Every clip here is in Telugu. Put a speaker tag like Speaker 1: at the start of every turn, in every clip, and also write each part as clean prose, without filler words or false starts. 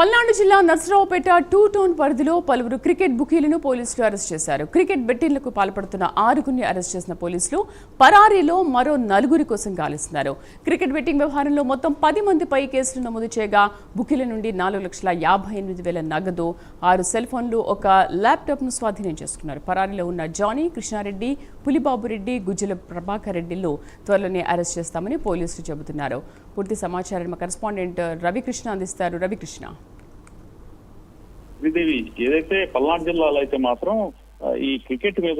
Speaker 1: పల్నాడు జిల్లా నర్సరావుపేట 2 టౌన్ పరిధిలో పలువురు క్రికెట్ బుకీలను పోలీసులు అరెస్ట్ చేశారు. క్రికెట్ బెట్టింగ్లకు పాల్పడుతున్న 6గురిని అరెస్ట్ చేసిన పోలీసులు పరారీలో మరో 4 కోసం గాలిస్తున్నారు. క్రికెట్ బెట్టింగ్ వ్యవహారంలో మొత్తం 10 మందిపై కేసులు నమోదు చేయగా బుకీల నుండి 4,58,000 నగదు, 6 సెల్ ఫోన్లు, ఒక ల్యాప్టాప్ను స్వాధీనం చేసుకున్నారు. పరారీలో ఉన్న జానీ, కృష్ణారెడ్డి, పులిబాబురెడ్డి, గుజ్జల ప్రభాకర్ రెడ్డిలు త్వరలోనే అరెస్ట్ చేస్తామని పోలీసులు చెబుతున్నారు. పూర్తి సమాచారాన్ని మా కరెస్పాండెంట్ రవికృష్ణ అందిస్తారు. రవికృష్ణ,
Speaker 2: శ్రీదేవి, ఏదైతే పల్నాడు జిల్లాలో అయితే మాత్రం ఈ క్రికెట్ మీద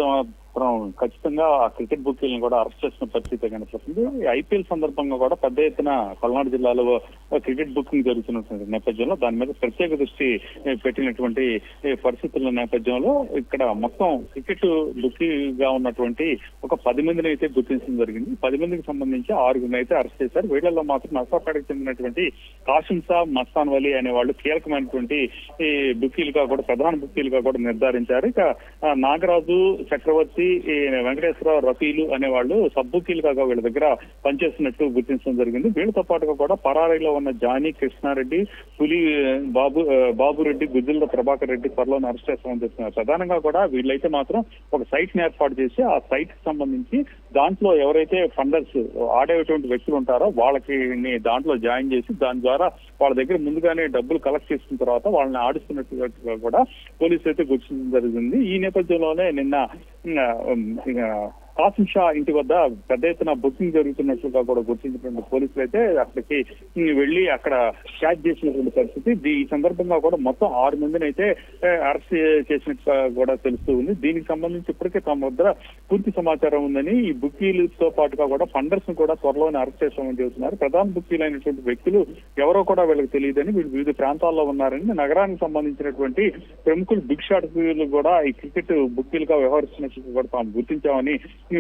Speaker 2: మాత్రం ఖచ్చితంగా ఆ క్రికెట్ బుకీలను కూడా అరెస్ట్ చేసిన పరిస్థితి కనిపిస్తుంది. ఐపీఎల్ సందర్భంగా కూడా పెద్ద ఎత్తున పల్నాడు జిల్లాలో క్రికెట్ బుకింగ్ జరుగుతున్నటువంటి నేపథ్యంలో దాని మీద ప్రత్యేక దృష్టి పెట్టినటువంటి పరిస్థితుల నేపథ్యంలో ఇక్కడ మొత్తం క్రికెట్ బుకీగా ఉన్నటువంటి ఒక 10 మందిని అయితే గుర్తించడం జరిగింది. 10 మందికి సంబంధించి 6గురిని అయితే అరెస్ట్ చేశారు. వీళ్లలో మాత్రం నర్సాపేటకు చెందినటువంటి కాసిం సాబ్, మస్తాన్ వలీ అనే వాళ్ళు కీలకమైనటువంటి బుకీలుగా కూడా, ప్రధాన బుకీలుగా కూడా నిర్ధారించారు. ఇక నాగరాజు, చక్రవర్తి, వెంకటేశ్వరరావు, రఫీలు అనే వాళ్ళు సబ్ బుకీలుగా వీళ్ళ దగ్గర పనిచేస్తున్నట్టు గుర్తించడం జరిగింది. వీళ్ళతో పాటుగా కూడా పరారీలో ఉన్న జానీ, కృష్ణారెడ్డి, పులి బాబురెడ్డి, గుజ్జల ప్రభాకర్ రెడ్డి త్వరలోనే అరెస్ట్ చేస్తామని చెప్తున్నారు. ప్రధానంగా కూడా వీళ్ళైతే మాత్రం ఒక సైట్ ని ఏర్పాటు చేసి ఆ సైట్ కి సంబంధించి దాంట్లో ఎవరైతే ఫండర్స్ ఆడేటువంటి వ్యక్తులు ఉంటారో వాళ్ళకి దాంట్లో జాయిన్ చేసి దాని ద్వారా వాళ్ళ దగ్గర ముందుగానే డబ్బులు కలెక్ట్ చేసుకున్న తర్వాత వాళ్ళని ఆడిస్తున్నట్టుగా కూడా పోలీసులు అయితే గుర్తించడం జరిగింది. ఈ నేపథ్యంలోనే నిన్న కాసిం షా ఇంటి వద్ద పెద్ద ఎత్తున బుకింగ్ జరుగుతున్నట్లుగా కూడా గుర్తించినటువంటి పోలీసులు అయితే అక్కడికి వెళ్లి అక్కడ క్యాచ్ చేసినటువంటి పరిస్థితి. ఈ సందర్భంగా కూడా మొత్తం 6 మందిని అయితే అరెస్ట్ చేసినట్టుగా కూడా తెలుస్తూ ఉంది. దీనికి సంబంధించి ఇప్పటికే తమ వద్ద పూర్తి సమాచారం ఉందని, ఈ బుకీలతో పాటుగా కూడా ఫండర్స్ ను కూడా త్వరలోనే అరెస్ట్ చేస్తామని చెబుతున్నారు. ప్రధాన బుకీలు అయినటువంటి వ్యక్తులు ఎవరో కూడా వీళ్ళకి తెలియదని, వీళ్ళు వివిధ ప్రాంతాల్లో ఉన్నారని, నగరానికి సంబంధించినటువంటి ప్రముఖులు, బిగ్ షాట్ కూడా ఈ క్రికెట్ బుకీలుగా వ్యవహరిస్తున్నట్టు కూడా తాము గుర్తించామని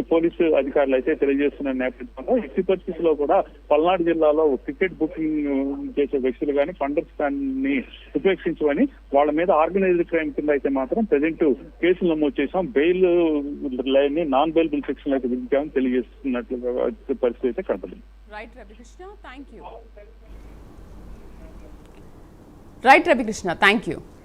Speaker 2: పోలీసు అధికారులు అయితే తెలియజేస్తున్న నేపథ్యంలో ఎట్టి పరిస్థితుల్లో కూడా పల్నాడు జిల్లాలో క్రికెట్ బుకింగ్ చేసే వ్యక్తులు కానీ, ఫండర్స్ కానీ ఉపేక్షించమని, వాళ్ళ మీద ఆర్గనైజ్డ్ క్రైమ్ కింద అయితే మాత్రం ప్రెజెంట్ కేసులు నమోదు చేశాం, బెయిల్ లేని నాన్ బెయిలబుల్ సెక్షన్ అయితే విధించామని తెలియజేస్తున్నట్లుగా పరిస్థితి అయితే కనపడింది.
Speaker 1: Right Ravikrishna, thank you.